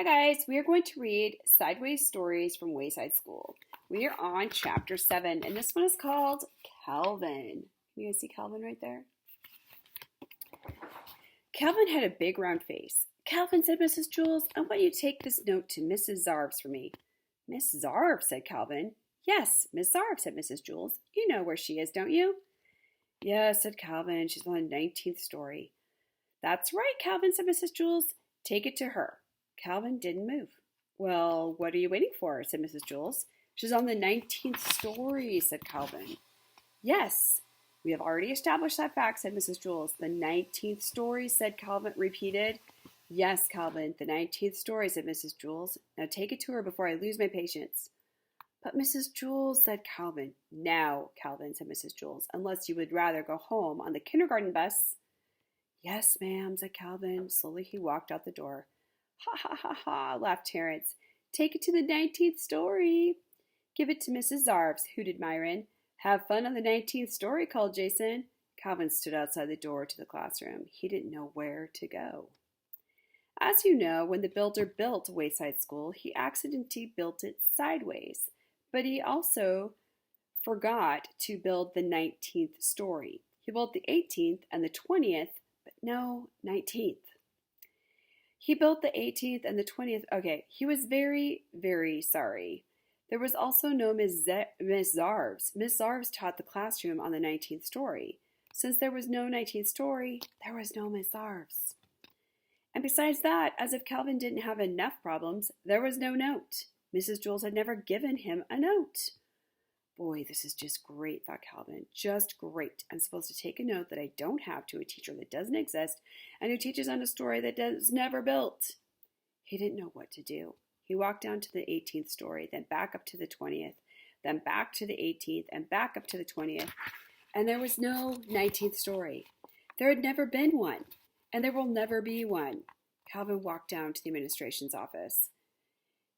Hi guys, we are going to read Sideways Stories from Wayside School. We are on chapter 7 and this one is called Calvin. You guys see Calvin right there? Calvin had a big round face. "Calvin," said Mrs. Jules, "I want you to take this note to Mrs. Zarves for me." "Miss Zarves," said Calvin. "Yes, Miss Zarves," said Mrs. Jules. "You know where she is, don't you?" "Yes," said Calvin. "She's on the 19th story." "That's right, Calvin," said Mrs. Jules. "Take it to her." Calvin didn't move. "Well, what are you waiting for?" said Mrs. Jules. "She's on the 19th story," said Calvin. "Yes, we have already established that fact," said Mrs. Jules. "The 19th story," said Calvin, repeated. "Yes, Calvin, the 19th story," said Mrs. Jules. "Now take it to her before I lose my patience." "But Mrs. Jules," said Calvin. "Now, Calvin," said Mrs. Jules, "unless you would rather go home on the kindergarten bus." "Yes, ma'am," said Calvin. Slowly he walked out the door. "Ha, ha, ha, ha," laughed Terence. "Take it to the 19th story." "Give it to Mrs. Zarves," hooted Myron. "Have fun on the 19th story," called Jason. Calvin stood outside the door to the classroom. He didn't know where to go. As you know, when the builder built Wayside School, he accidentally built it sideways, but he also forgot to build the 19th story. He built the 18th and the 20th, but no 19th. He built the 18th and the 20th. Okay, he was very, very sorry. There was also no Miss Zarves. Miss Zarves taught the classroom on the 19th story. Since there was no 19th story, there was no Miss Zarves. And besides that, as if Calvin didn't have enough problems, there was no note. Mrs. Jules had never given him a note. "Boy, this is just great," thought Calvin. "Just great. I'm supposed to take a note that I don't have to a teacher that doesn't exist and who teaches on a story that was never built." He didn't know what to do. He walked down to the 18th story, then back up to the 20th, then back to the 18th, and back up to the 20th. And there was no 19th story. There had never been one, and there will never be one. Calvin walked down to the administration's office.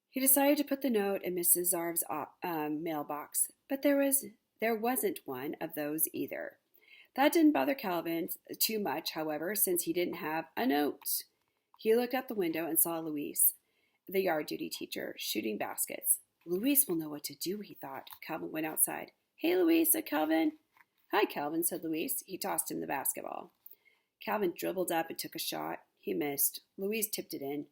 He decided to put the note in Mrs. Zarves' mailbox, but there wasn't one of those either. That didn't bother Calvin too much, however, since he didn't have a note. He looked out the window and saw Louise, the yard duty teacher, shooting baskets. "Louise will know what to do," he thought. Calvin went outside. "Hey, Louise," said Calvin. "Hi, Calvin," said Louise. He tossed him the basketball. Calvin dribbled up and took a shot. He missed. Louise tipped it in.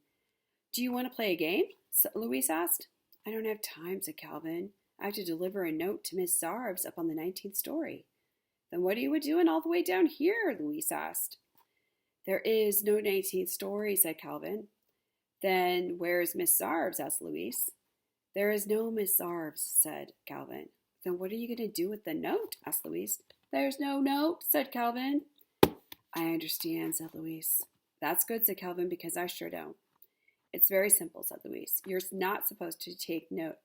"Do you want to play a game?" Louise asked. "I don't have time," said Calvin. "I have to deliver a note to Miss Zarves up on the 19th story." "Then what are you doing all the way down here?" Louise asked. "There is no 19th story," said Calvin. "Then where's Miss Zarves?" asked Louise. "There is no Miss Zarves," said Calvin. "Then what are you going to do with the note?" asked Louise. "There's no note," said Calvin. "I understand," said Louise. "That's good," said Calvin, "because I sure don't." "It's very simple," said Louise. "You're not supposed to take no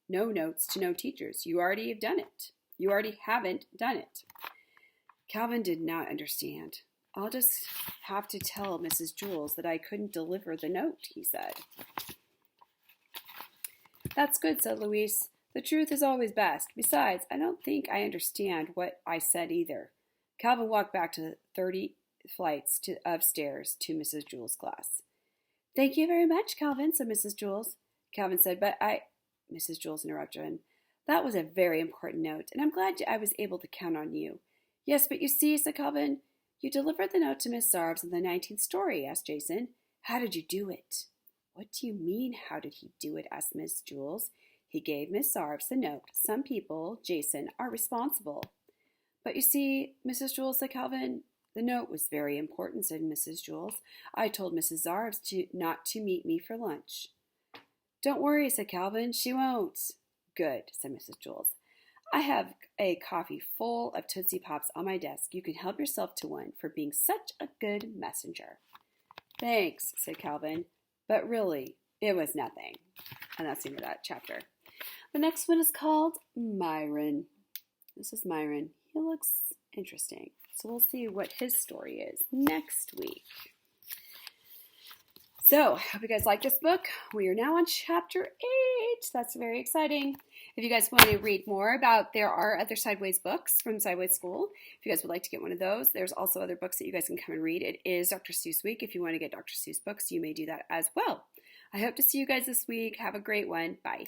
notes to no teachers. You already have done it. You already haven't done it." Calvin did not understand. "I'll just have to tell Mrs. Jules that I couldn't deliver the note," he said. "That's good," said Louise. "The truth is always best. Besides, I don't think I understand what I said either." Calvin walked back to the 30 flights of stairs to Mrs. Jules' class. "Thank you very much, Calvin," said Mrs. Jules. Calvin said, Mrs. Jules interrupted him. "That was a very important note, and I'm glad I was able to count on you." "Yes, but you see," said Calvin. "You delivered the note to Miss Zarves in the 19th story," asked Jason. "How did you do it?" "What do you mean, how did he do it?" asked Miss Jules. "He gave Miss Zarves the note. Some people, Jason, are responsible." "But you see, Mrs. Jules," said Calvin. "The note was very important," said Mrs. Jules. "I told Mrs. Zarves not to meet me for lunch." "Don't worry," said Calvin. "She won't." "Good," said Mrs. Jules. "I have a coffee full of Tootsie Pops on my desk. You can help yourself to one for being such a good messenger." "Thanks," said Calvin. "But really, it was nothing." And that's the end of that chapter. The next one is called Myron. This is Myron. He looks interesting. So we'll see what his story is next week. So, I hope you guys like this book. We are now on chapter 8. That's very exciting. If you guys want to read more about, there are other Sideways books from Sideways School. If you guys would like to get one of those, there's also other books that you guys can come and read. It is Dr. Seuss Week. If you want to get Dr. Seuss books, you may do that as well. I hope to see you guys this week. Have a great one. Bye.